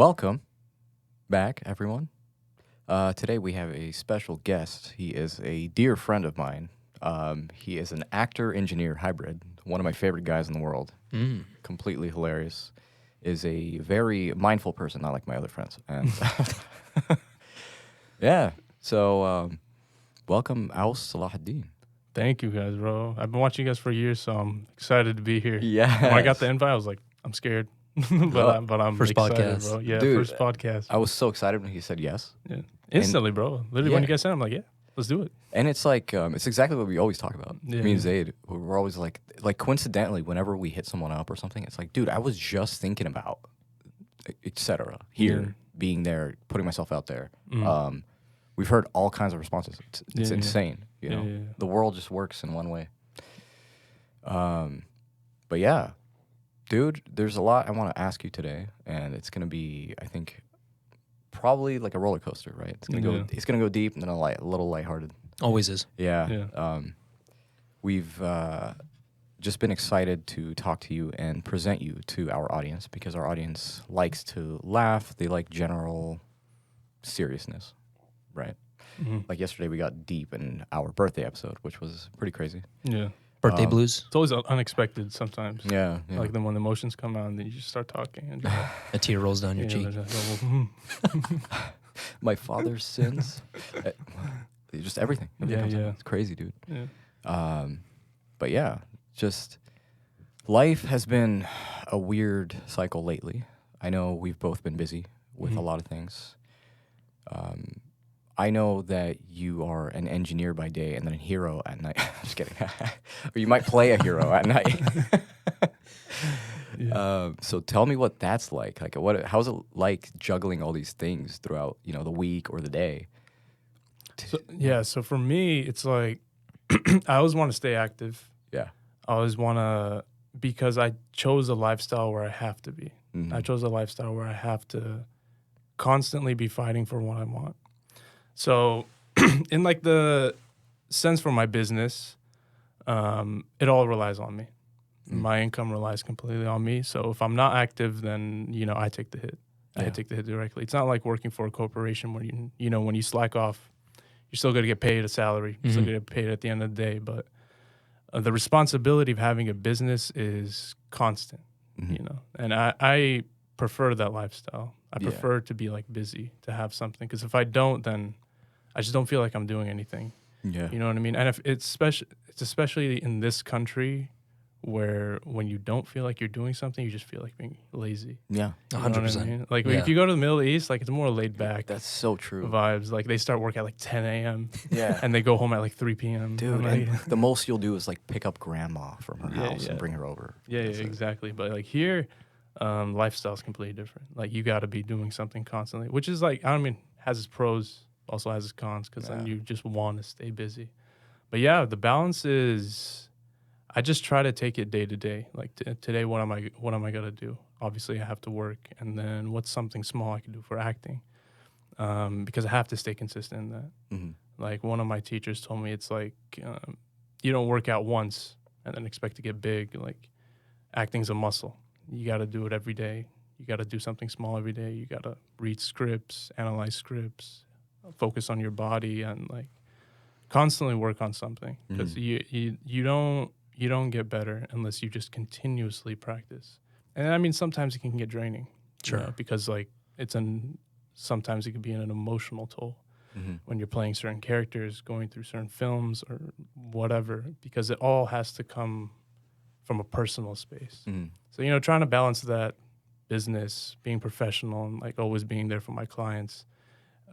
Welcome back, everyone. Today we have a special guest. He is a dear friend of mine. He is an actor-engineer hybrid, one of my favorite guys in the world. Completely hilarious. Is a very mindful person, not like my other friends. And yeah, so welcome, Aws Salahaldin. Thank you guys, bro. I've been watching you guys for years, so I'm excited to be here. Yeah. When I got the invite, I was like, I'm scared. but I'm First excited, podcast. bro. Yeah, Dude, first podcast. I was so excited when he said yes. Yeah. Instantly, bro. Literally, when you guys said it, I'm like, yeah, let's do it. And it's like, it's exactly what we always talk about. Yeah, Me and yeah. ZAID, we're always like coincidentally, whenever we hit someone up or something, it's like, dude, I was just thinking about, etc. Here, Yeah. being there, putting myself out there. Mm. We've heard all kinds of responses. It's Yeah. insane. You know, Yeah. the world just works in one way. But yeah, dude, there's a lot I want to ask you today, and it's gonna be, I think, probably like a roller coaster, right? It's gonna Yeah. go. It's gonna go deep and then a little lighthearted. Always is. Yeah. Yeah. We've just been excited to talk to you and present you to our audience because our audience likes to laugh. They like general seriousness, right? Mhm. Like yesterday, we got deep in our birthday episode, which was pretty crazy. Yeah. Birthday blues. It's always unexpected sometimes. Yeah. Like then when the emotions come out and then you just start talking. And just, A tear rolls down your yeah, cheek. there's just, well, My father's sins. Just everything. Yeah, comes out. yeah. It's crazy, dude. yeah. But yeah, just life has been a weird cycle lately. I know we've both been busy with a lot of things. I know that you are an engineer by day and then a hero at night. Just kidding. Or you might play a hero at night. So tell me what that's like. Like, how's it like juggling all these things throughout, the week or the day? So for me, it's like I always want to stay active. Yeah. I always want to, because I chose a lifestyle where I have to be. Mhm. I chose a lifestyle where I have to constantly be fighting for what I want. So in like the sense for my business, it all relies on me. My income relies completely on me. So if I'm not active, then, I take the hit. I Yeah. take the hit directly. It's not like working for a corporation where, when you slack off, you're still going to get paid a salary. You're still going to get paid at the end of the day. But the responsibility of having a business is constant, And I prefer that lifestyle. I Yeah. prefer to be like busy, to have something. Because if I don't, then I just don't feel like I'm doing anything. Yeah. You know what I mean? And if it's especially in this country where when you don't feel like you're doing something, you just feel like being lazy. Yeah. You know what I 100%. mean? Like Yeah. if you go to the Middle East, like it's more laid back That's so true. vibes. Like they start work at like 10 a.m. Yeah. and they go home at like 3 p.m. Dude, I'm and like, the most you'll do is like pick up grandma from her Yeah, house yeah. and bring her over. yeah, That's it. exactly. But like here, lifestyle is completely different. Like you got to be doing something constantly, which is like, has its pros, also has its cons, because then Yeah. you just want to stay busy. But yeah, the balance is, I just try to take it day to day. Like today, what am I gonna do? Obviously, I have to work, and then what's something small I can do for acting? Because I have to stay consistent in that. Mhm. Like one of my teachers told me, it's like you don't work out once and then expect to get big. Like acting's a muscle. You got to do it every day. You got to do something small every day. You got to read scripts, analyze scripts, focus on your body, and like constantly work on something. Because you don't get better unless you just continuously practice. And sometimes it can get draining. Sure. Because like sometimes it can be an emotional toll Mhm. when you're playing certain characters, going through certain films or whatever, because it all has to come from a personal space. Mhm. So, trying to balance that business, being professional, and like always being there for my clients.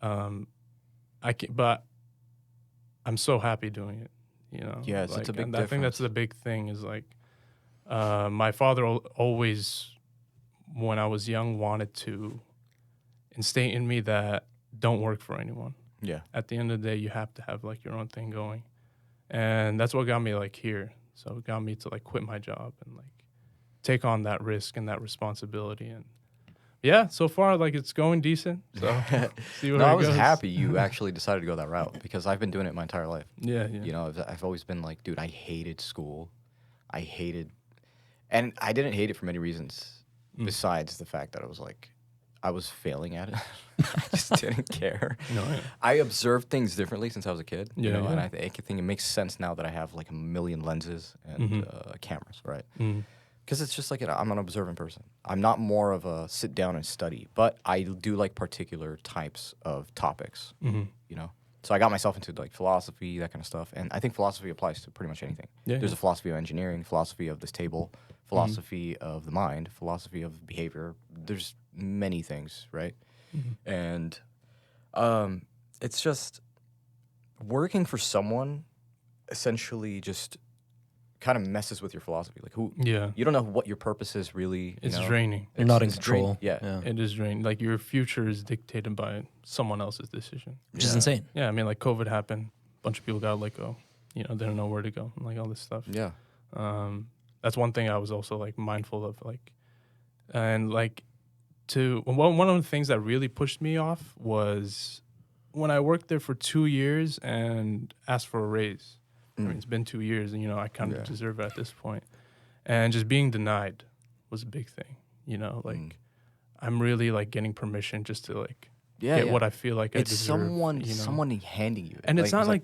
But I'm so happy doing it. Yeah, it's a big and I think that's difference. the big thing is like, my father always, when I was young, wanted to instate in me that don't work for anyone. Yeah. At the end of the day, you have to have like your own thing going. And that's what got me like here. So it got me to like quit my job and like take on that risk and that responsibility. And yeah, so far like it's going decent. So see where No, I it was goes. happy you actually decided to go that route because I've been doing it my entire life. Yeah, yeah. I've always been like, dude, I hated school. And I didn't hate it for many reasons besides the fact that I was like, I was failing at it. I just didn't care. No, yeah. I observed things differently since I was a kid. You Yeah, know, yeah. and I think it makes sense now that I have like a million lenses and cameras, right? Because it's just like I'm an observant person. I'm not more of a sit down and study, but I do like particular types of topics. You know, so I got myself into like philosophy, that kind of stuff, and I think philosophy applies to pretty much anything. Yeah, There's yeah. a philosophy of engineering, philosophy of this table, philosophy of the mind, philosophy of behavior. There's many things, right? And it's just working for someone essentially just kind of messes with your philosophy. Like Yeah. you don't know what your purpose is really. You It's know? draining. You're not in It's drain- control. Yeah. It is draining. Like your future is dictated by someone else's decision. Which is insane. Yeah, I mean, like COVID happened, a bunch of people got let go. You know, didn't know where to go, and like all this stuff. Yeah. That's one thing I was also like mindful of, like, and like one of the things that really pushed me off was when I worked there for 2 years and asked for a raise. I mean, it's been 2 years, and you know, I kind of deserve it at this point. And just being denied was a big thing. You know, like I'm really like getting permission just to like get what I feel like I It's deserve. someone you know? someone handing you it. And it's not like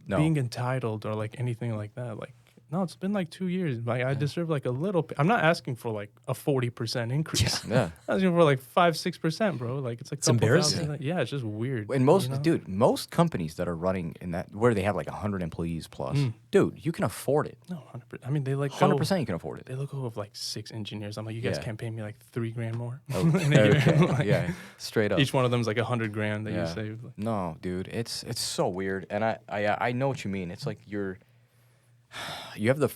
no. being entitled or like anything like that. Like, no, it's been like 2 years. Like, I deserve like a little. I'm not asking for like a 40% increase. Yeah. I'm asking for like 5-6%, bro. Like it's like It's embarrassing. Yeah, it's just weird. And most you know? dude, most companies that are running in that where they have like 100 employees plus, dude, you can afford it. No, 100%. I mean, they like 100% you can afford it. They look over like 6 engineers. I'm like, you guys Yeah. can't pay me like $3,000 more. Oh, in a year. okay. Like, Yeah, straight up. Each one of them is like $100,000 that Yeah. you save. Like, No, dude, it's so weird, and I know what you mean. It's like you have the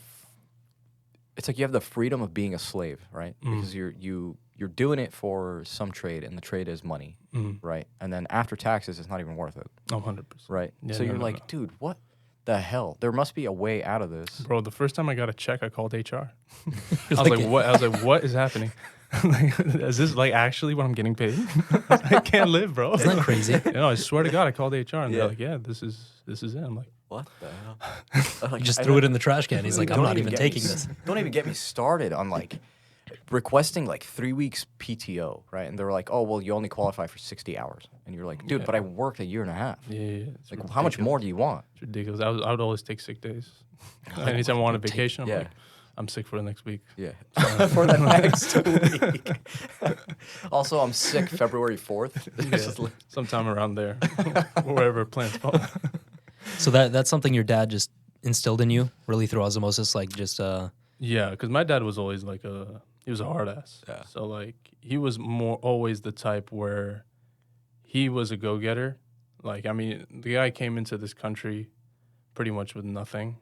it's like you have the freedom of being a slave, right? Because you're doing it for some trade, and the trade is money, right? And then after taxes, it's not even worth it, oh, 100%. right? Yeah, So no, you're no, like, no. dude, what the hell? There must be a way out of this. Bro, the first time I got a check, I called HR. I was like, what? I was like, what is happening? Like, is this like actually what I'm getting paid? I can't live, bro. Isn't that crazy? You know, I swear to God, I called HR and Yeah. they're like, yeah, this is it. I'm like, What the hell? Like, He just I threw don't- it in the trash can. He's like, I'm Don't not even get taking me- this. Don't even get me started on like requesting like 3 weeks PTO, right? And they were like, oh, well, you only qualify for 60 hours. And you're like, dude, Yeah. but I worked a year and a half. yeah, it's Like, how much ridiculous. more do you want? It's ridiculous. I would always take sick days. Anytime I want a vacation, I'm yeah. like, I'm sick for the next week. Yeah. For the next week. Also, I'm sick February 4th. It's just like- Sometime around there, wherever plans fall. So that's something your dad just instilled in you, really through osmosis, like just Yeah, because my dad was always like he was a hard ass. Yeah. So like he was more always the type where he was a go getter. Like, I mean, the guy came into this country pretty much with nothing,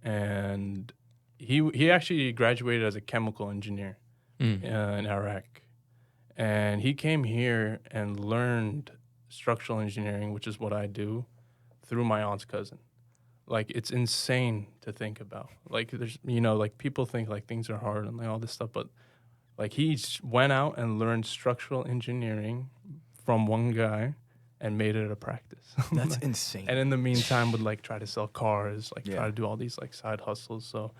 and he actually graduated as a chemical engineer in Iraq, and he came here and learned structural engineering, which is what I do, through my aunt's cousin. Like, it's insane to think about. Like, there's, you know, like people think like things are hard and like all this stuff, but like he went out and learned structural engineering from one guy and made it a practice. That's insane. And in the meantime would like try to sell cars, like Yeah. try to do all these like side hustles. So,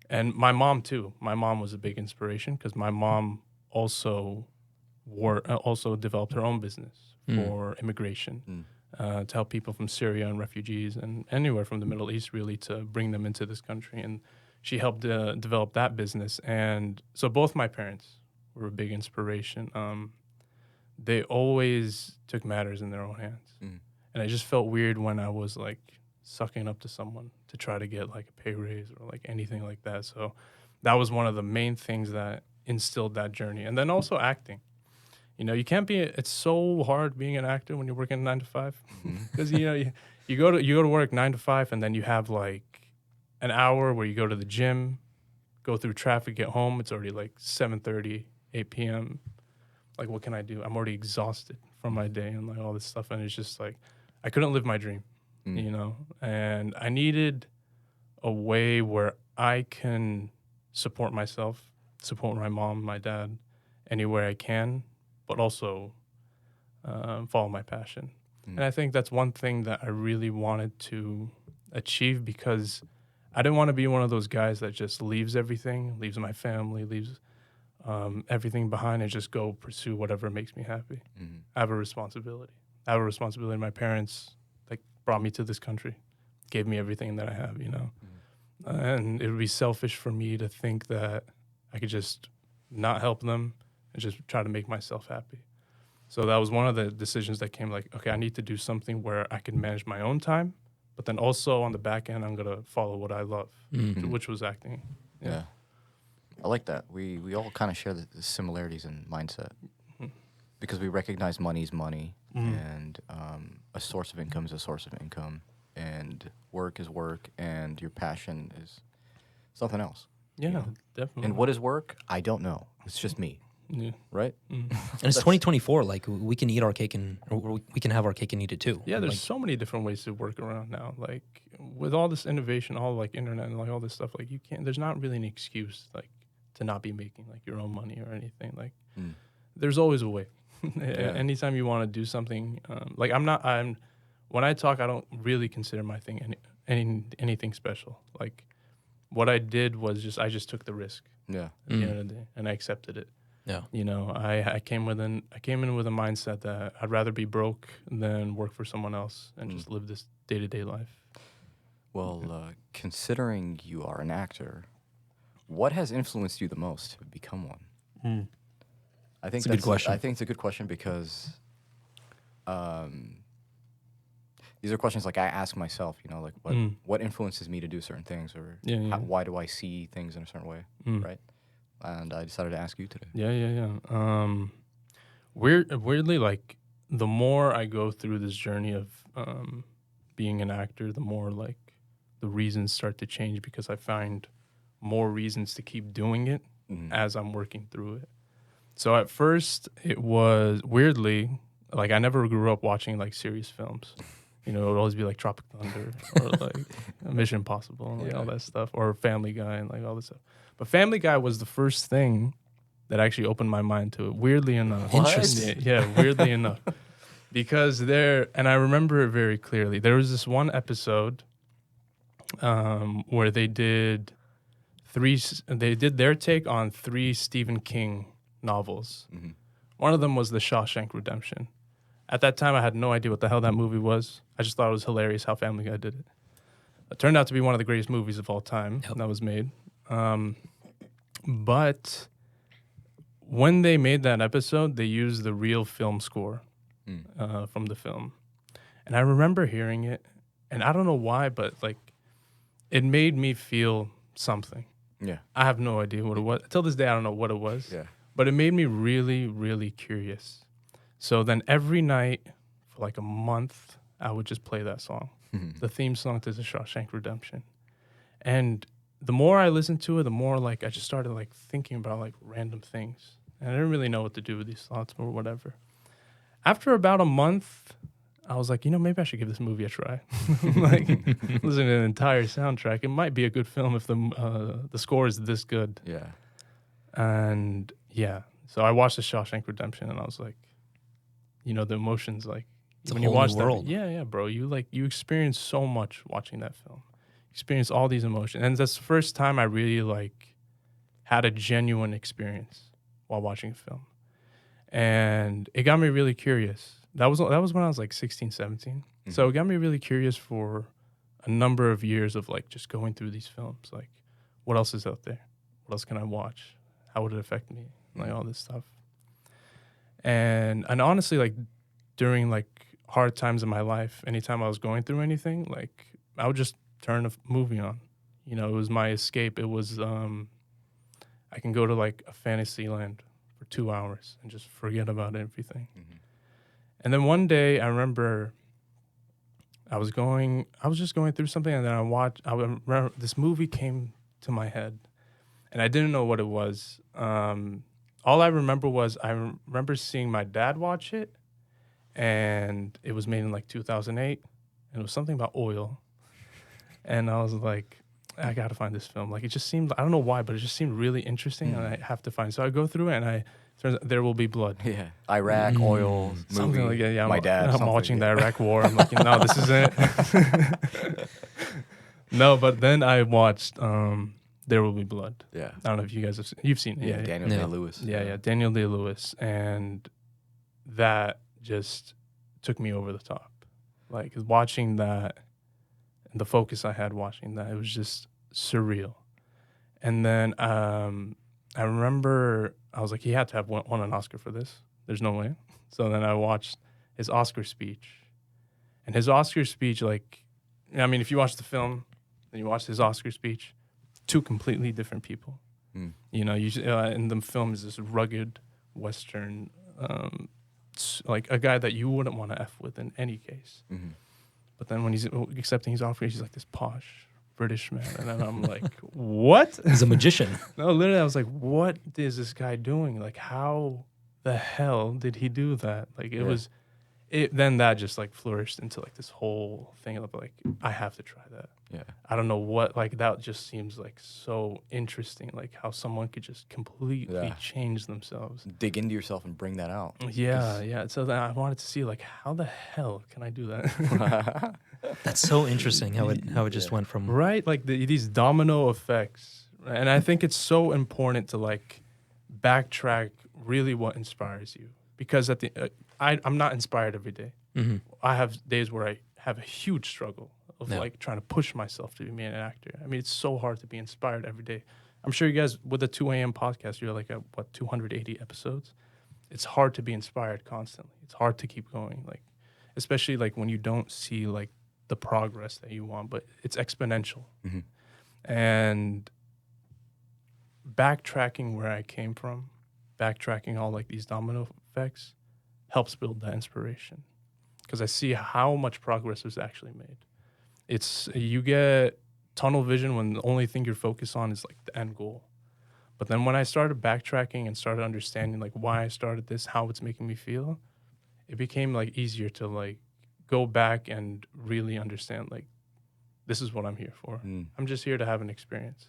and my mom too. My mom was a big inspiration because my mom also also developed her own business for immigration. To help people from Syria and refugees and anywhere from the Middle East, really, to bring them into this country. And she helped develop that business. And so both my parents were a big inspiration. They always took matters in their own hands. And I just felt weird when I was like sucking up to someone to try to get like a pay raise or like anything like that. So that was one of the main things that instilled that journey. And then also acting. You know, you can't be. It's so hard being an actor when you're working 9 to 5, because you know you go to work 9 to 5, and then you have like an hour where you go to the gym, go through traffic, get home. It's already like 7:30, 8 p.m. Like, what can I do? I'm already exhausted from my day and like all this stuff, and it's just like I couldn't live my dream, you know. And I needed a way where I can support myself, support my mom, my dad, anywhere I can, but also follow my passion. And I think that's one thing that I really wanted to achieve, because I didn't want to be one of those guys that just leaves everything, leaves my family, leaves everything behind, and just go pursue whatever makes me happy. I have a responsibility. My parents like brought me to this country, gave me everything that I have, you know. And it would be selfish for me to think that I could just not help them and just try to make myself happy. So that was one of the decisions that came, like, okay, I need to do something where I can manage my own time, but then also on the back end, I'm going to follow what I love, which was acting. Yeah. I like that. We all kind of share the similarities in mindset because we recognize money is money and a source of income is a source of income and work is work and your passion is something else. Yeah, you know? definitely. And what is work? I don't know. It's just me. Yeah. Right? And it's 2024. Like we can eat our cake or we can have our cake and eat it too. Yeah, there's like, so many different ways to work around now. Like with all this innovation, all like internet and like all this stuff, like you can't. There's not really an excuse like to not be making like your own money or anything. Like there's always a way. Anytime you want to do something, like when I talk, I don't really consider my thing anything special. Like what I did was I just took the risk. Yeah. At the end of the day, and I accepted it. Yeah. You know, I came in with a mindset that I'd rather be broke than work for someone else and just live this day-to-day life. Well, considering you are an actor, what has influenced you the most to become one? I think that's a good question. I think it's a good question because these are questions like I ask myself, you know, like what influences me to do certain things or why do I see things in a certain way, right? And I decided to ask you today. Yeah. Weirdly, like the more I go through this journey of being an actor, the more like the reasons start to change because I find more reasons to keep doing it as I'm working through it. So at first, it was weirdly like I never grew up watching like serious films. You know, it would always be like Tropic Thunder or like Mission Impossible and like all that stuff, or Family Guy and like all this stuff. But Family Guy was the first thing that actually opened my mind to it. Weirdly enough, Interesting. Yeah, weirdly enough, because and I remember it very clearly. There was this one episode where they did their take on 3 Stephen King novels. One of them was The Shawshank Redemption. At that time, I had no idea what the hell that movie was. I just thought it was hilarious how Family Guy did it. It turned out to be one of the greatest movies of all time that was made. But when they made that episode, they used the real film score from the film. And I remember hearing it, and I don't know why, but like it made me feel something. Yeah. I have no idea what it was. Till this day, I don't know what it was. Yeah. But it made me really, really curious. So then every night for like a month, I would just play that song, the theme song to The Shawshank Redemption. And the more I listened to it, the more like I just started like thinking about like random things. And I didn't really know what to do with these thoughts or whatever. After about a month, I was like, you know, maybe I should give this movie a try. Like listen to an entire soundtrack. It might be a good film if the score is this good. Yeah. And yeah, so I watched The Shawshank Redemption and I was like, you know, the emotions, like it's when a you whole watch new that, world. yeah, bro, you experience so much watching that film. Experience all these emotions, and that's the first time I really like had a genuine experience while watching a film, and it got me really curious. That was when I was like 16, 17. So it got me really curious for a number of years of like just going through these films, like what else is out there, what else can I watch, how would it affect me, like all this stuff. And honestly, like during like hard times in my life, anytime I was going through anything, like I would just turn a movie on. You know, it was my escape. It was I can go to like a fantasy land for 2 hours and just forget about everything. And then one day I remember I was just going through something, and then I remember this movie came to my head, and I didn't know what it was. All I remember was I remember seeing my dad watch it, and it was made in like 2008, and it was something about oil. And I was like, I got to find this film. Like it just seemed, I don't know why, but it just seemed really interesting, and I have to find it. So I go through it, and turns out There Will Be Blood. Yeah. Iraq, oil, movie. Something like that. Yeah, my dad. I'm watching the Iraq War. I'm like, no, this isn't it. No, but then I watched There Will Be Blood. Yeah. I don't know if you guys have you've seen it. Yeah, Daniel Yeah. Day-Lewis. Yeah, Daniel Day-Lewis, and that just took me over the top. Like watching that, and the focus I had watching that, it was just surreal. And then I remember I was like, he had to have won an Oscar for this. There's no way. So then I watched his Oscar speech, and his Oscar speech, like, I mean, if you watch the film, then you watch his Oscar speech, two completely different people. Mm. You know, in the film is this rugged Western, like a guy that you wouldn't want to F with in any case. Mm-hmm. But then when he's accepting his offer, he's like this posh British man. And then I'm like, what? He's a magician. No, literally, I was like, what is this guy doing? Like, how the hell did he do that? Like, then that just like flourished into like this whole thing of like, I have to try that. Yeah. I don't know what, like, that just seems like so interesting, like how someone could just completely change themselves. Dig into yourself and bring that out. Yeah. So then I wanted to see, like, how the hell can I do that? That's so interesting how it just went from Right? Like these domino effects. And I think it's so important to, like, backtrack really what inspires you. Because I'm not inspired every day. Mm-hmm. I have days where I have a huge struggle of like trying to push myself to be an actor. I mean, it's so hard to be inspired every day. I'm sure you guys, with the 2 a.m. podcast, you're like at 280 episodes. It's hard to be inspired constantly. It's hard to keep going, like, especially like when you don't see like the progress that you want, but it's exponential. Mm-hmm. And backtracking where I came from, backtracking all like these domino effects helps build that inspiration. Because I see how much progress was actually made. You get tunnel vision when the only thing you're focused on is like the end goal. But then when I started backtracking and started understanding like why I started this, how it's making me feel, it became like easier to like go back and really understand like, this is what I'm here for. I'm just here to have an experience.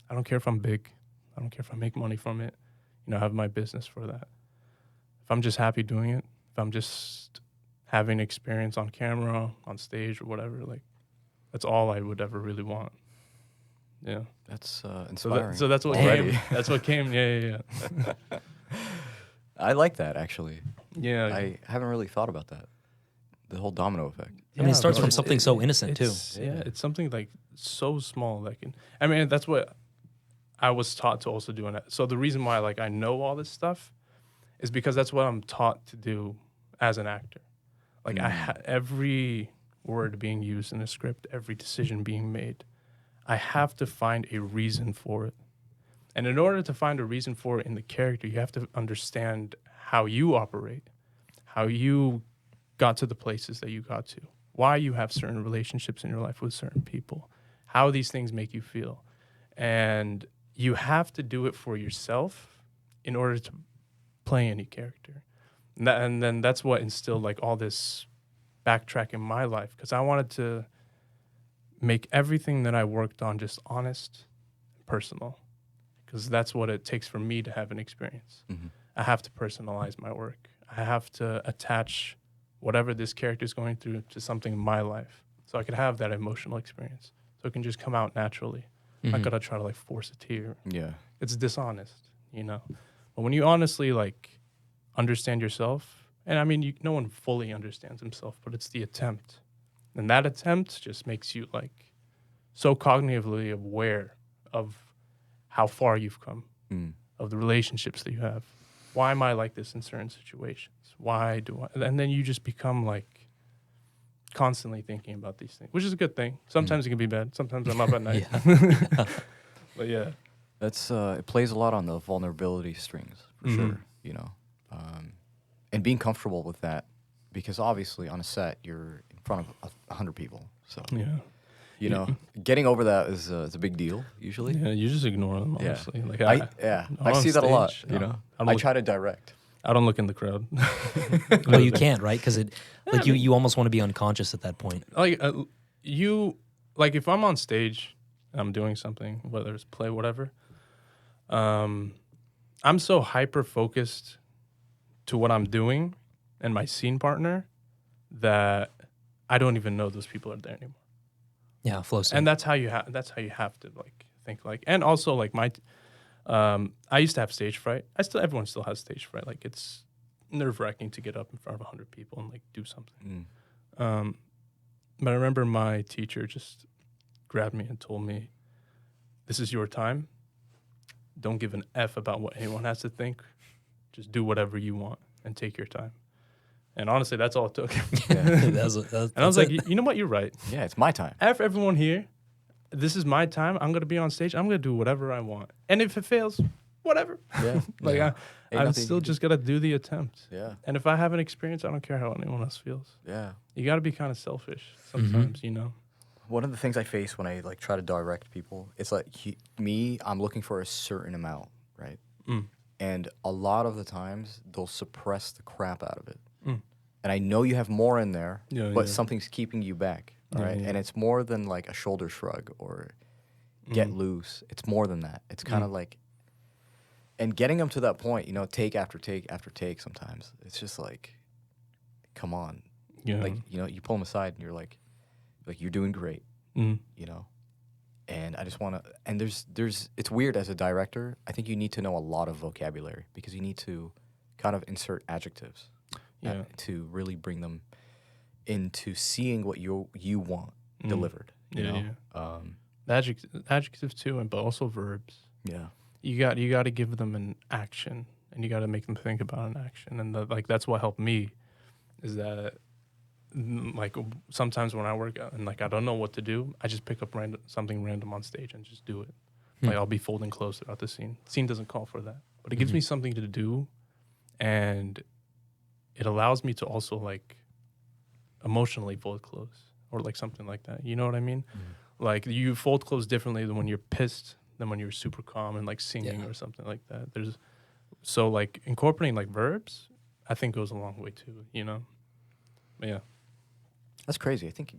I don't care if I'm big. I don't care if I make money from it. You know, I have my business for that. If I'm just happy doing it, if I'm just having experience on camera, on stage, or whatever, like, that's all I would ever really want. Yeah. That's inspiring. So that's what already. came. That's what came. Yeah. I like that, actually. Yeah. I haven't really thought about that. The whole domino effect. I mean, it starts bro, from something so innocent too. Yeah, it's something like so small that can. I mean, that's what I was taught to also do. So the reason why like I know all this stuff is because that's what I'm taught to do as an actor. Like every word being used in a script, every decision being made, I have to find a reason for it. And in order to find a reason for it in the character, you have to understand how you operate, how you got to the places that you got to, why you have certain relationships in your life with certain people, how these things make you feel. And you have to do it for yourself in order to play any character. And then that's what instilled like all this backtrack in my life, because I wanted to make everything that I worked on just honest and personal, because that's what it takes for me to have an experience. Mm-hmm. I have to personalize my work. I have to attach whatever this character is going through to something in my life so I could have that emotional experience, so it can just come out naturally. Mm-hmm. I gotta try to like force a tear. Yeah. It's dishonest, you know. But when you honestly like understand yourself, and I mean, no one fully understands himself, but it's the attempt. And that attempt just makes you like so cognitively aware of how far you've come, of the relationships that you have. Why am I like this in certain situations? Why do I? And then you just become like constantly thinking about these things, which is a good thing. Sometimes it can be bad. Sometimes I'm up at night. But yeah. That's it plays a lot on the vulnerability strings for sure, you know, and being comfortable with that, because obviously on a set you're in front of 100 people, so you know, getting over that is a big deal usually. Yeah, you just ignore them, honestly. Like I see that a lot. stage, You know, I I try to direct. I don't look in the crowd. Well, you can't, right? Because you almost want to be unconscious at that point. Like if I'm on stage and I'm doing something, whether it's play, whatever, I'm so hyper focused to what I'm doing and my scene partner that I don't even know those people are there anymore. Yeah, flow state. And that's how you have to like think like, and also like I used to have stage fright. Everyone still has stage fright. Like it's nerve wracking to get up in front of 100 people and like do something. But I remember my teacher just grabbed me and told me, "This is your time. Don't give an F about what anyone has to think. Just do whatever you want and take your time." And honestly, that's all it took. And I was like, you know what? You're right. Yeah, it's my time. F everyone here. This is my time. I'm going to be on stage. I'm going to do whatever I want. And if it fails, whatever. Yeah. Like yeah. I'm still just going to do the attempt. Yeah. And if I have an experience, I don't care how anyone else feels. Yeah. You got to be kind of selfish sometimes, you know? One of the things I face when I like try to direct people, it's like I'm looking for a certain amount, right? And a lot of the times they'll suppress the crap out of it. And I know you have more in there, but something's keeping you back, right? And it's more than like a shoulder shrug or get loose. It's more than that. It's kind of like, and getting them to that point, you know, take after take after take sometimes. It's just like, come on. Yeah. Like, you know, you pull them aside and you're like you're doing great, you know? And I just want to, and it's weird as a director. I think you need to know a lot of vocabulary because you need to kind of insert adjectives to really bring them into seeing what you want delivered. You know? Adjectives too, but also verbs. Yeah. You got to give them an action, and you got to make them think about an action. And that's what helped me, is that like sometimes when I work out and like I don't know what to do, I just pick up something random on stage and just do it. Like I'll be folding clothes throughout the scene. Scene doesn't call for that, but it gives me something to do, and it allows me to also like emotionally fold clothes or like something like that. You know what I mean? Like you fold clothes differently than when you're pissed, than when you're super calm and like singing or something like that. So like incorporating like verbs, I think goes a long way too, you know? But yeah. That's crazy. I think,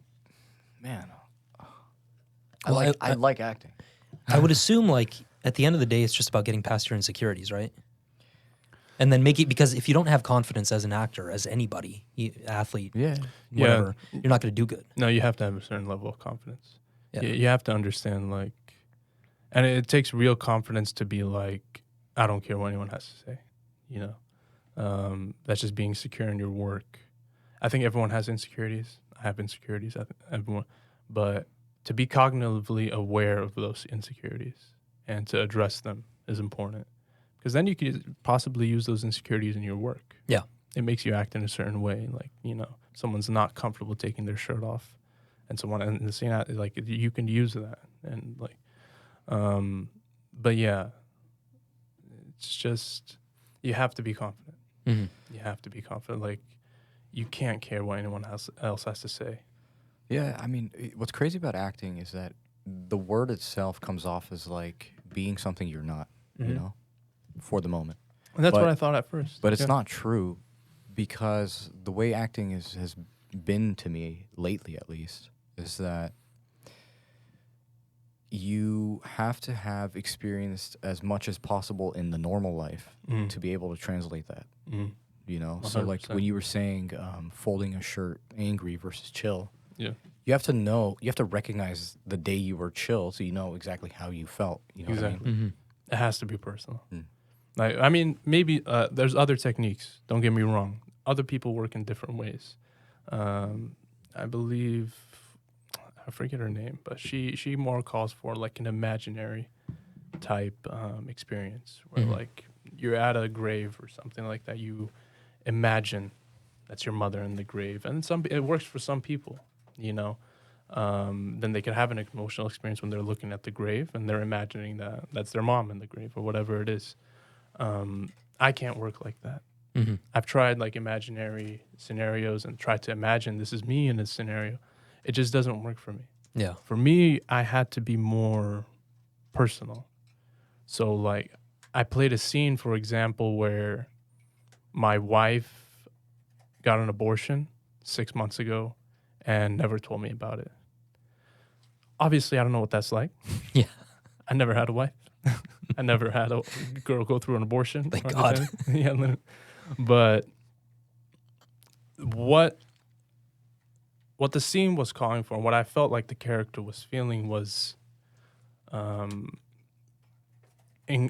man, I like acting. I would assume, like, at the end of the day, it's just about getting past your insecurities, right? And then make it, because if you don't have confidence as an actor, as anybody, athlete, whatever, you're not going to do good. No, you have to have a certain level of confidence. Yeah. You have to understand, like, and it takes real confidence to be like, I don't care what anyone has to say, you know? That's just being secure in your work. I think everyone has insecurities. I have insecurities, everyone. But to be cognitively aware of those insecurities and to address them is important. Because then you could possibly use those insecurities in your work. Yeah. It makes you act in a certain way. Like, you know, someone's not comfortable taking their shirt off. And someone in the scene, like, you can use that. And, like, but yeah, it's just, you have to be confident. You have to be confident. Like, you can't care what anyone else has to say. Yeah, I mean, what's crazy about acting is that the word itself comes off as like being something you're not, you know, for the moment. And that's what I thought at first. But it's not true, because the way acting has been to me lately, at least, is that you have to have experienced as much as possible in the normal life to be able to translate that. You know, 100%. So like when you were saying folding a shirt, angry versus chill, you have to know, you have to recognize the day you were chill, so you know exactly how you felt. You know exactly. what I mean? It has to be personal. Like, I mean, maybe there's other techniques. Don't get me wrong. Other people work in different ways. I believe, I forget her name, but she more calls for like an imaginary type experience where like you're at a grave or something like that. You imagine that's your mother in the grave, and it works for some people, you know. Then they can have an emotional experience when they're looking at the grave and they're imagining that's their mom in the grave or whatever it is. I can't work like that. I've tried like imaginary scenarios and tried to imagine this is me in this scenario. It just doesn't work for me. Yeah. For me, I had to be more personal. So like I played a scene, for example, where my wife got an abortion 6 months ago and never told me about it. Obviously, I don't know what that's like. Yeah. I never had a wife. I never had a girl go through an abortion. Thank God. Yeah, but what the scene was calling for, and what I felt like the character was feeling was in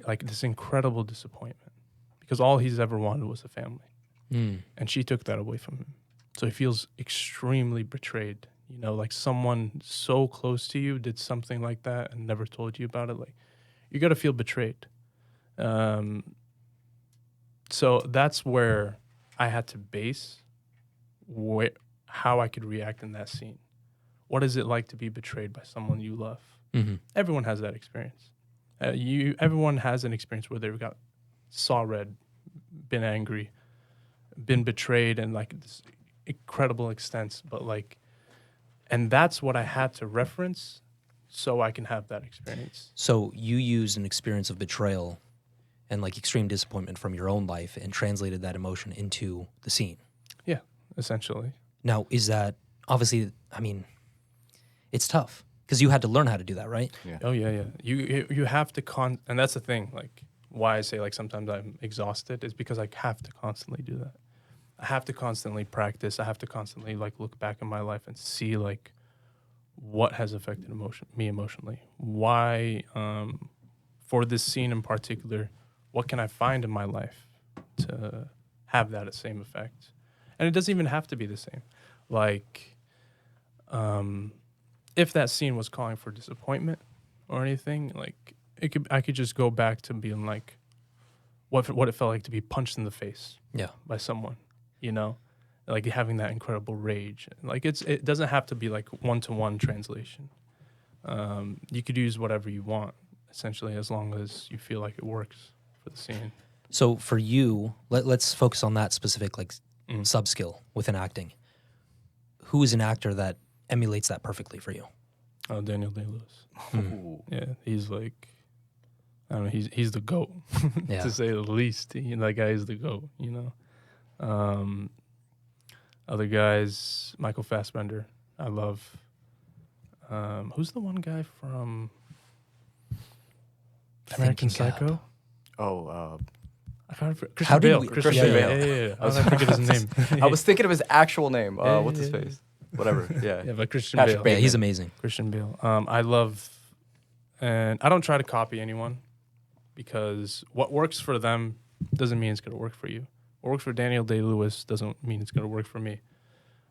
like this incredible disappointment because all he's ever wanted was a family. And she took that away from him. So he feels extremely betrayed. You know, like someone so close to you did something like that and never told you about it. Like, you got to feel betrayed. So that's where I had to base how I could react in that scene. What is it like to be betrayed by someone you love? Everyone has that experience. Everyone has an experience where they've saw red, been angry, been betrayed, and like this incredible extent. But like, and that's what I had to reference so I can have that experience. So you used an experience of betrayal and like extreme disappointment from your own life and translated that emotion into the scene. Yeah, essentially. Now, is that obviously, I mean, it's tough because you had to learn how to do that, right? Yeah. Oh, yeah. You have to and that's the thing, like why I say like sometimes I'm exhausted is because I have to constantly do that. I have to constantly practice. I have to constantly like look back in my life and see like what has affected me emotionally. Why, for this scene in particular, what can I find in my life to have that same effect? And it doesn't even have to be the same. Like, if that scene was calling for disappointment or anything, like I could just go back to being like, what it felt like to be punched in the face, by someone, you know, like having that incredible rage. Like it doesn't have to be like 1-to-1 translation. You could use whatever you want, essentially, as long as you feel like it works for the scene. So for you, let's focus on that specific like sub-skill within acting. Who is an actor that emulates that perfectly for you? Oh, Daniel Day-Lewis. Yeah, he's like, I don't know, he's the GOAT, to say the least. That guy is the GOAT, you know. Other guys, Michael Fassbender, I love. Who's the one guy from American Psycho? Oh, Christian Bale. Christian Bale. Yeah. I was thinking his name. I was thinking of his actual name. What's his face? Whatever. Yeah. Yeah, but Christian Patrick Bale. Yeah, he's amazing. Christian Bale. I love, and I don't try to copy anyone because what works for them doesn't mean it's going to work for you. What works for Daniel Day-Lewis doesn't mean it's going to work for me.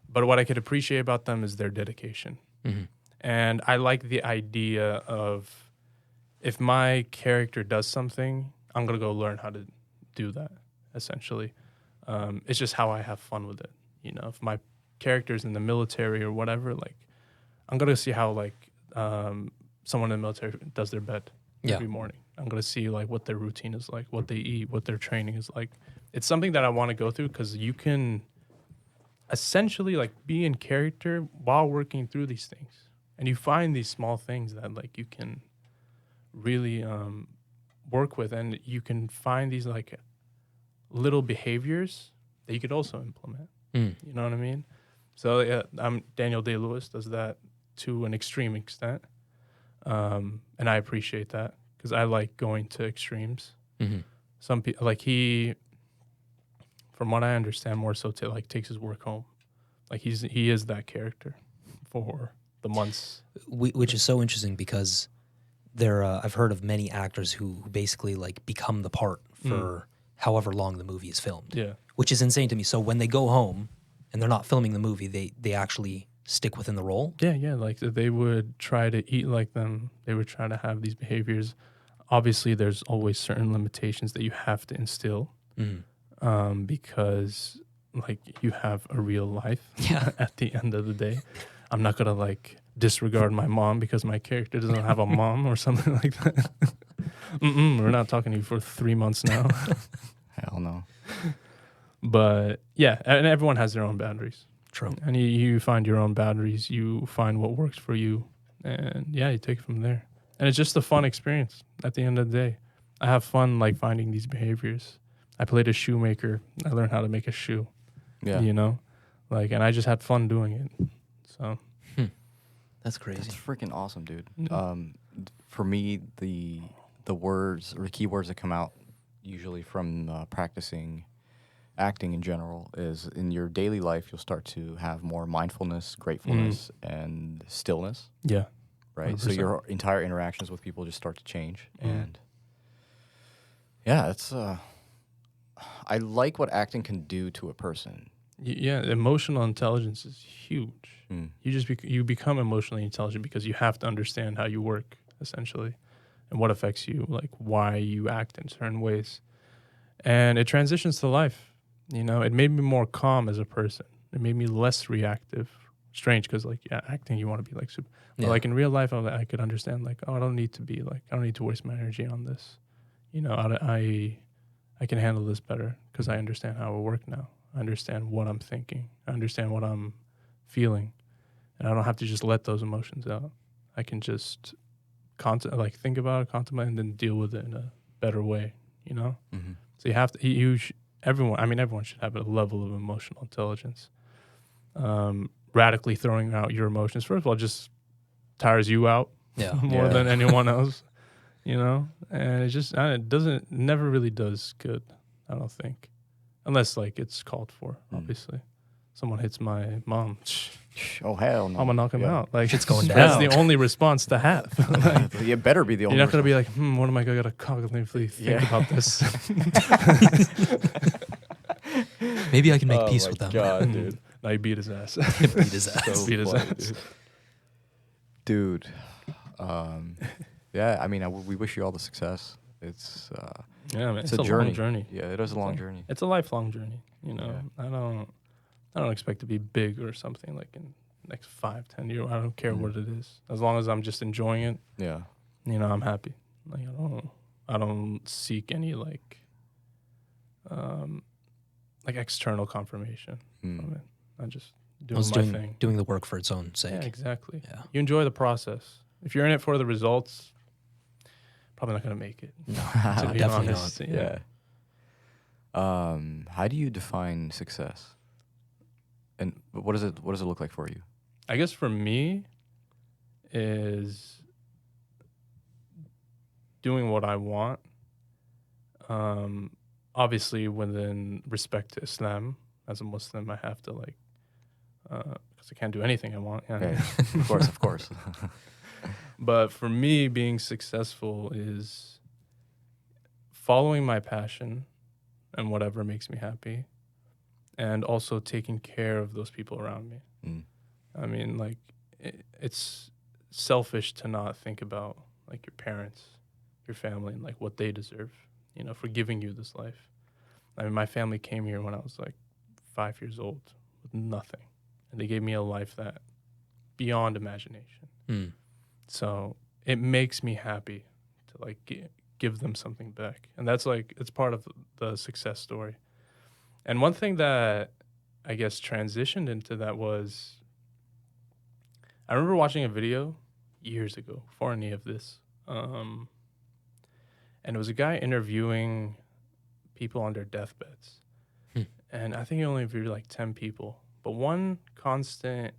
But what I could appreciate about them is their dedication. And I like the idea of if my character does something, I'm going to go learn how to do that, essentially. It's just how I have fun with it. You know, if my character's in the military or whatever, like, I'm going to see how, like, someone in the military does their bed every morning. I'm going to see, like, what their routine is like, what they eat, what their training is like. It's something that I want to go through because you can essentially, like, be in character while working through these things. And you find these small things that, like, you can really work with. And you can find these, like, little behaviors that you could also implement. You know what I mean? So, yeah, Daniel Day-Lewis does that to an extreme extent. And I appreciate that because I like going to extremes. Some people, like, he, from what I understand, more so to, like, takes his work home. Like, he is that character for the months. Which is so interesting because I've heard of many actors who basically, like, become the part for however long the movie is filmed. Yeah. Which is insane to me. So when they go home and they're not filming the movie, they actually stick within the role? Yeah. Like, they would try to eat like them. They would try to have these behaviors. Obviously, there's always certain limitations that you have to instill because, like, you have a real life at the end of the day. I'm not going to, like, disregard my mom because my character doesn't have a mom or something like that. We're not talking to you for 3 months now. hell no. But, yeah, and everyone has their own boundaries. True. And you find your own boundaries. You find what works for you. And, yeah, you take it from there. And it's just a fun experience at the end of the day. I have fun, like, finding these behaviors. I played a shoemaker. I learned how to make a shoe. Yeah. You know? Like, and I just had fun doing it. So. That's crazy. That's freaking awesome, dude. Mm-hmm. For me, the words or the keywords that come out usually from practicing acting in general is in your daily life, you'll start to have more mindfulness, gratefulness, and stillness. Yeah. right? So 100%. your entire interactions with people just start to change. Mhm. And yeah, it's I like what acting can do to a person. Yeah, emotional intelligence is huge. Mm. You just you become emotionally intelligent because you have to understand how you work, essentially, and what affects you, like why you act in certain ways. And it transitions to life. You know, it made me more calm as a person. It made me less reactive. Strange, because like acting, you want to be like super. But Yeah. like in real life, I could understand like, oh, I don't need to be like, I don't need to waste my energy on this. You know, I can handle this better because I understand how it works now. I understand what I'm thinking. I understand what I'm feeling, and I don't have to just let those emotions out. I can just think about it, contemplate, and then deal with it in a better way. You know. Mm-hmm. So you have to. Everyone. I mean, everyone should have a level of emotional intelligence. Radically throwing out your emotions, first of all, just tires you out Yeah. more than anyone else. You know, and it doesn't never really does good. I don't think, unless like it's called for. Obviously, someone hits my mom. Oh hell no! I'm gonna knock him out. Like Shit's going That's down. the only response to have. Like, You better be the only. you're not gonna be like, what am I gonna cognitively think about this? Maybe I can make peace with them. God, dude. No, you beat his ass. Beat his ass. So Beat his funny, ass. dude. Yeah, I mean, we wish you all the success. It's Yeah, man. it's It's a journey. long journey. Yeah, it is a long journey. It's a lifelong journey. You know, I don't expect to be big or something like in the next 5-10 years. I don't care what it is. As long as I'm just enjoying it, Yeah. you know, I'm happy. Like I don't seek any like external confirmation from it. I just doing my thing. Doing the work for its own sake. Yeah, exactly. Yeah. You enjoy the process. If you're in it for the results, probably not gonna make it. No, To be definitely honest. not. Yeah. How do you define success? And what does it look like for you? I guess for me is doing what I want. Obviously within respect to Islam, as a Muslim, I have to because I can't do anything I want. Yeah. Yeah, of course. But for me, being successful is following my passion and whatever makes me happy, and also taking care of those people around me. Mm. I mean, like, it's selfish to not think about like your parents, your family, and like what they deserve, you know, for giving you this life. I mean, my family came here when I was like 5 years old with nothing, and they gave me a life that beyond imagination. Mm. So it makes me happy to like give them something back, and that's like it's part of the success story. And one thing that I guess transitioned into that was I remember watching a video years ago before any of this, and it was a guy interviewing people on their deathbeds, and I think he only interviewed like 10 people, but one constant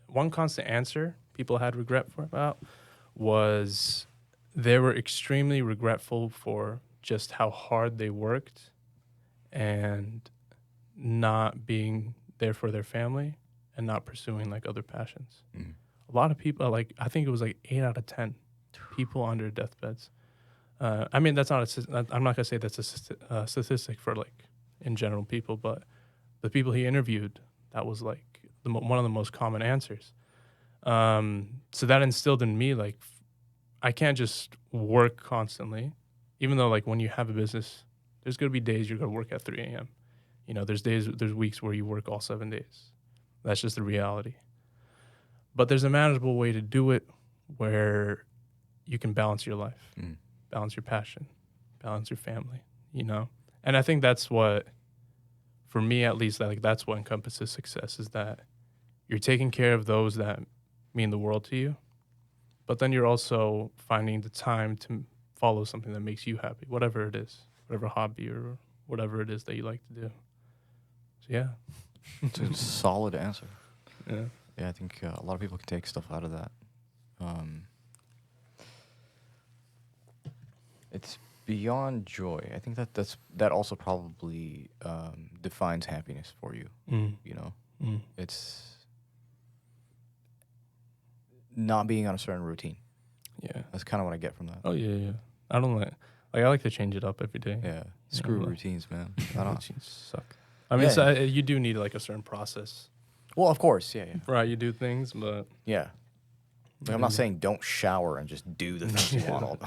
one constant answer people had regret about was they were extremely regretful for just how hard they worked and not being there for their family and not pursuing like other passions. Mm. A lot of people, like I think it was like 8 out of 10 people on their deathbeds. I mean, that's not I'm not gonna say that's a statistic for like in general people, but the people he interviewed, that was like one of the most common answers. So that instilled in me like I can't just work constantly, even though like when you have a business, there's gonna be days you're gonna work at 3 a.m. You know, there's weeks where you work all 7 days. That's just the reality. But there's a manageable way to do it where you can balance your life, balance your passion, balance your family, you know? And I think that's what, for me at least, like that's what encompasses success, is that you're taking care of those that mean the world to you, but then you're also finding the time to follow something that makes you happy, whatever it is, whatever hobby or whatever it is that you like to do. So yeah. It's a solid answer. Yeah. Yeah, I think a lot of people can take stuff out of that. It's beyond joy. I think that also probably defines happiness for you. Mm. You know, Mm. it's not being on a certain routine. Yeah. That's kind of what I get from that. Oh yeah. I don't I like to change it up every day. Yeah. Screw routines, man. I don't. Routines suck. I mean, Yeah. you do need like a certain process. Well, of course, yeah. Right, you do things, but Yeah. Like, I'm not saying don't shower and just do the things you want all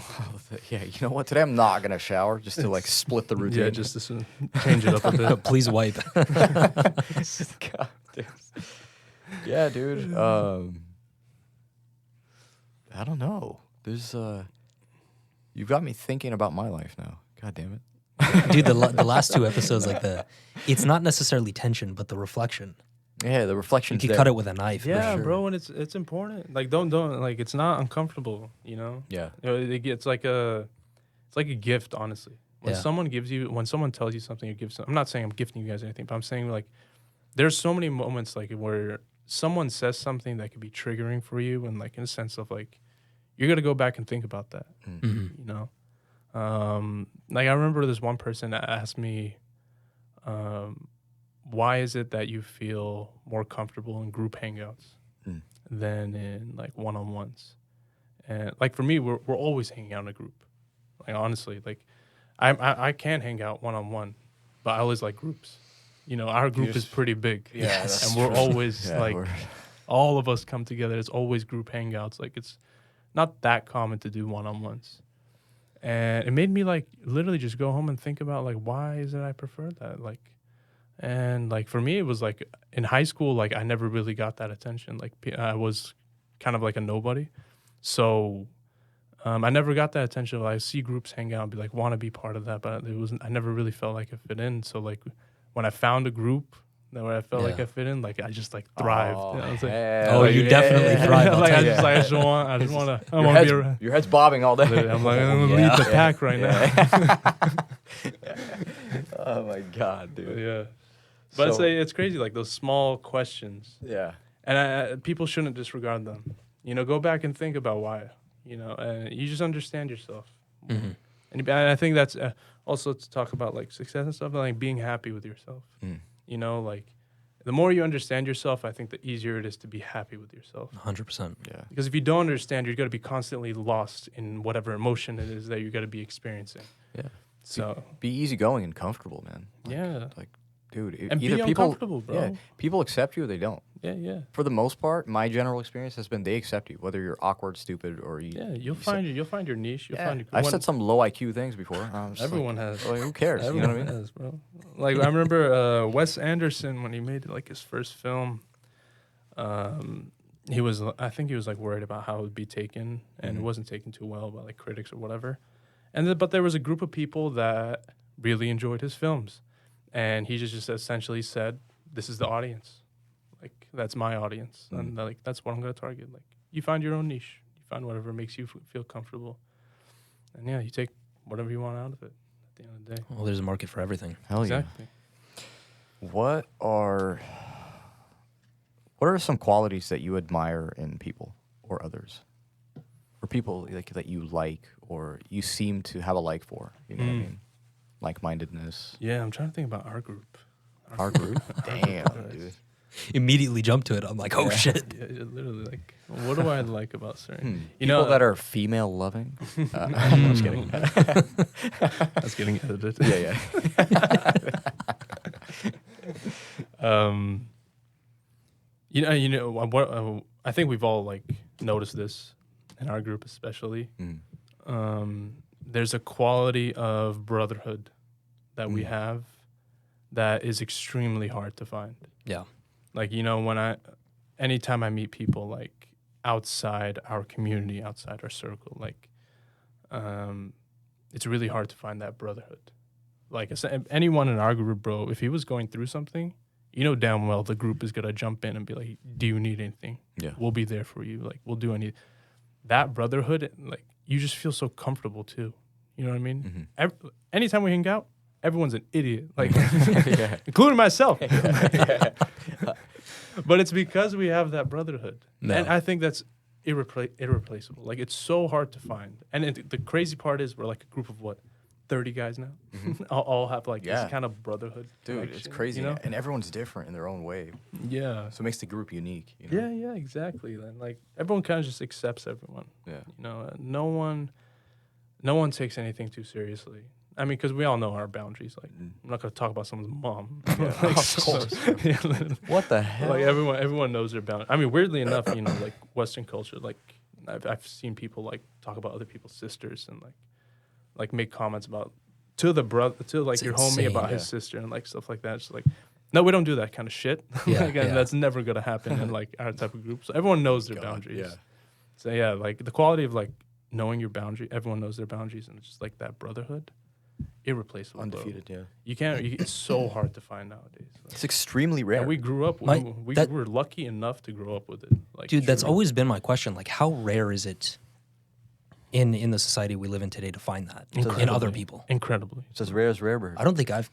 yeah, you know what? Today I'm not going to shower just to like split the routine. yeah, just to change it up a bit. Please wipe. God damn. Yeah, dude. I don't know. There's you've got me thinking about my life now. God damn it. Dude, the last 2 episodes, like it's not necessarily tension, but the reflection. Yeah, the reflection. You could cut it with a knife. Yeah, for sure. bro, and it's important. Like don't like it's not uncomfortable, you know? Yeah. You know, it's like a gift, honestly. When Yeah. when someone tells you something or gives I'm not saying I'm gifting you guys anything, but I'm saying like there's so many moments like where someone says something that could be triggering for you and like in a sense of like you're gonna go back and think about that. Mhm. You know? Like I remember this one person that asked me, why is it that you feel more comfortable in group hangouts than in like one-on-ones? And like for me, we're always hanging out in a group. Like honestly, like I can hang out one-on-one, but I always like groups. You know, our group is pretty big. Yeah, and we're always like we're- all of us come together. It's always group hangouts. Like it's not that common to do one-on-ones. And it made me like literally just go home and think about like why is it I prefer that? Like and like for me it was like in high school like I never really got that attention. Like I was kind of like a nobody. So I never got that attention. Like, I see groups hang out and be like want to be part of that, but I never really felt like I fit in. So like when I found a group where I felt like I fit in, like I just like thrived. You know, I was like, Oh, you definitely thrive. I'll like tell I you. just want to be around. Your head's bobbing all day. I'm like, I'm gonna lead the pack right now. Oh my god, dude. Yeah, but So- it's crazy, like those small questions, Yeah. and people shouldn't disregard them. You know, go back and think about why. You know, and you just understand yourself. Mhm. And I think that's also to talk about like success and stuff, and like being happy with yourself. You know, like the more you understand yourself, I think the easier it is to be happy with yourself. 100%. Yeah. Because if you don't understand, you're going to be constantly lost in whatever emotion it is that you're going to be experiencing. Yeah. So, Be easygoing and comfortable, man. Like, yeah. Like, dude, And either be people, uncomfortable, bro. yeah, people accept you or they don't. Yeah, yeah. For the most part, my general experience has been they accept you, whether you're awkward, stupid, or you. Yeah, you'll find your niche. You'll find your I've said some low IQ things before. I'm just Everyone like, has. Like, who cares? You know what I mean? Has, bro. Like I remember Wes Anderson when he made like his first film. I think he was like worried about how it would be taken, and it wasn't taken too well by like critics or whatever. But there was a group of people that really enjoyed his films, and he just essentially said, "This is the audience. Like that's my audience, and like that's what I'm gonna target. Like you find your own niche, you find whatever makes you feel comfortable, and yeah, you take whatever you want out of it. At the end of the day, Well, there's a market for everything. Hell exactly. yeah. What are some qualities that you admire in people or others, or people like that you like or you seem to have a like for? You know what I mean? Like-mindedness. Yeah, I'm trying to think about our group. Our group. Damn, dude. Immediately jump to it. I'm like, oh shit. Yeah, literally, like, what do I like about certain? You People know, that are female loving. I'm just kidding. that's getting edited. Yeah, yeah. You know, what I think we've all like noticed this in our group, especially. There's a quality of brotherhood that we have that is extremely hard to find. Yeah. Like, you know, anytime I meet people like outside our community, outside our circle, like, it's really hard to find that brotherhood. Like anyone in our group, bro, if he was going through something, you know damn well the group is gonna jump in and be like, "Do you need anything? Yeah. We'll be there for you. Like, we'll do any." That brotherhood, like, you just feel so comfortable too. You know what I mean? Anytime we hang out, everyone's an idiot, like, including myself. But it's because we have that brotherhood, and I think that's irreplaceable. Like, it's so hard to find. And the crazy part is we're like a group of what, 30 guys now. All have like Yeah. this kind of brotherhood. Dude, it's connection, crazy. You know? And everyone's different in their own way. Yeah. So it makes the group unique. You know? Yeah, exactly. And like everyone kind of just accepts everyone. Yeah. You know, no one takes anything too seriously. I mean, because we all know our boundaries. Like, I'm not gonna talk about someone's mom. Like, Of course. What the hell? Like everyone knows their boundaries. I mean, weirdly enough, you know, like Western culture, like I've seen people like talk about other people's sisters and like make comments about to the brother to like It's your insane, homie about yeah. his sister and like stuff like that. It's like, no, we don't do that kind of shit. Yeah, Like, and yeah. that's never gonna happen in like our type of group. So everyone knows their God, boundaries. yeah. So yeah, like the quality of like knowing your boundary, everyone knows their boundaries, and it's just like that brotherhood, irreplaceable. Bro. Undefeated, yeah. You can't. It's so hard to find nowadays. Like, It's extremely rare. and we grew up. My- we that- were lucky enough to grow up with it. Like, Dude, that's truly. always been my question. Like, how rare is it in the society we live in today to find that in other Incredibly. people? Incredibly. It's as rare as rare bird. I don't think I've.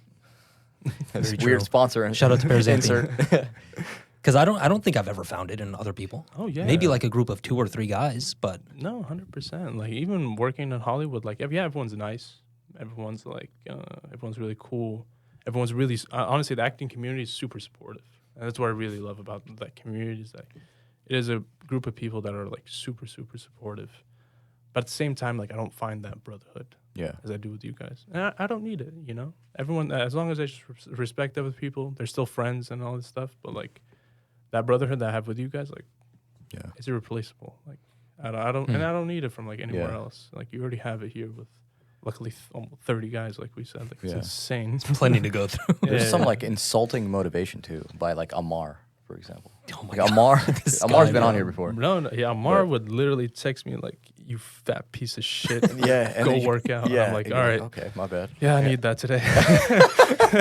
It's Very weird true. sponsor. And Shout out to Bears insert. Because I don't think I've ever found it in other people. Oh yeah. Maybe like a group of 2 or 3 guys, but No, 100%. Like even working in Hollywood, like yeah, everyone's nice. Everyone's like, everyone's really cool. Everyone's really honestly, the acting community is super supportive, and that's what I really love about that community. Is that it is a group of people that are like super supportive, but at the same time, like I don't find that brotherhood Yeah. as I do with you guys, and I don't need it. You know, everyone as long as I just respect other people, they're still friends and all this stuff. But like that brotherhood that I have with you guys, like Yeah. it's irreplaceable. Like I don't and I don't need it from like anywhere Yeah. else. Like you already have it here with luckily almost 30 guys, like we said. Like it's Yeah. insane. plenty to go through. There's Yeah. some like insulting motivation too by like Amar, for example. Oh my Like God. Amar, This Amar's guy, been on man. here before. No, yeah, Amar But- would literally text me like, "You fat piece of shit." Yeah, and go then you- work out. Yeah, I'm like, and all you're right, okay, my bad. yeah, I need that today.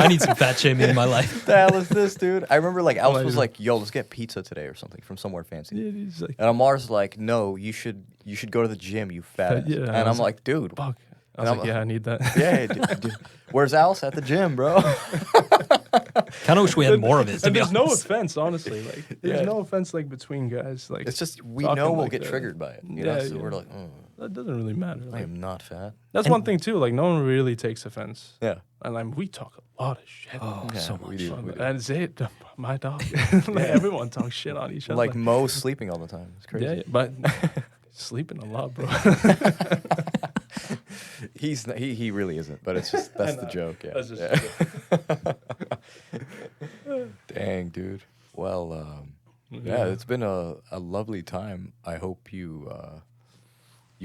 I need some fat shaming in my life. The hell is this, dude? I remember like Alice Like- was like, "Yo, let's get pizza today or something from somewhere fancy." Yeah, he's like, And Amar's like, "No, you should go to the gym, you fat." ass." Yeah, I and was I'm like, "Dude, fuck. I And was I'm- like, yeah, I need that. yeah, dude, where's Alice at the gym, bro?" Kind of wish we had more of it. To And be there's no honest. offense, honestly. Like, there's Yeah. no offense like between guys. Like, It's just we talking know we'll like get that. triggered by it. You know? Yeah, So yeah. we're like, that doesn't really matter. I Like, am not fat. that's And- one thing too. Like, no one really takes offense. Yeah. And like, we talk a lot of shit. Oh, Yeah, so we much. do. And ZAID, my dog. Like, everyone talks shit on each other. Like Mo's sleeping all the time. It's crazy. yeah, but sleeping a lot, bro. He really isn't, but it's just that's the joke. Yeah. That's just Yeah. Dang, dude. Well, yeah, it's been a lovely time. I hope you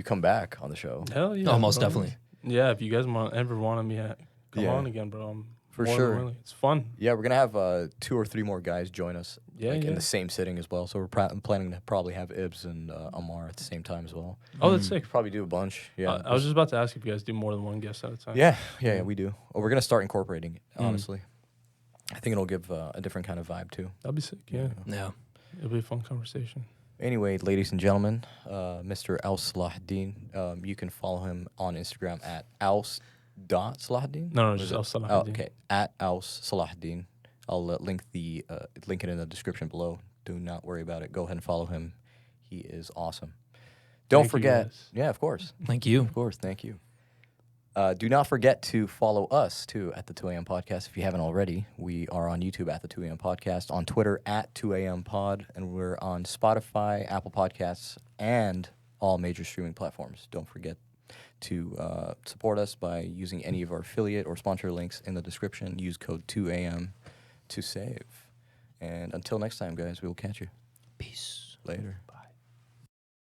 come back on the show. Hell yeah. Oh, most bro. definitely. Yeah, if you guys ever want me to come Yeah. on again, bro, I'm For more than sure. willing. It's fun. Yeah, we're gonna have 2 or 3 more guys join us, Yeah, like in yeah. the same sitting as well. So we're planning to probably have Ibs and Amar at the same time as well. Oh, that's sick. Probably do a bunch. Yeah, I was just about to ask if you guys do more than one guest at a time. yeah, we do. Oh, we're gonna start incorporating it. Mm. Honestly, I think it'll give a different kind of vibe too. That'd be sick. Yeah. Yeah. It'll be a fun conversation. Anyway, ladies and gentlemen, Mr. Aws Salahaldin, you can follow him on Instagram at Aws.Salahaldin. No, Or just is it- Aws Salahaldin. Oh, okay, at Aws Salahaldin. I'll link it in the description below. Do not worry about it. Go ahead and follow him. He is awesome. Don't Thank you, forget. guys. Yeah, of course. Thank you. Of course. Thank you. Do not forget to follow us, too, at the 2 a.m. Podcast. If you haven't already, we are on YouTube at the 2 a.m. Podcast, on Twitter at 2 a.m. Pod, and we're on Spotify, Apple Podcasts, and all major streaming platforms. Don't forget to support us by using any of our affiliate or sponsor links in the description. Use code 2am to save. And until next time, guys, we will catch you Peace. later.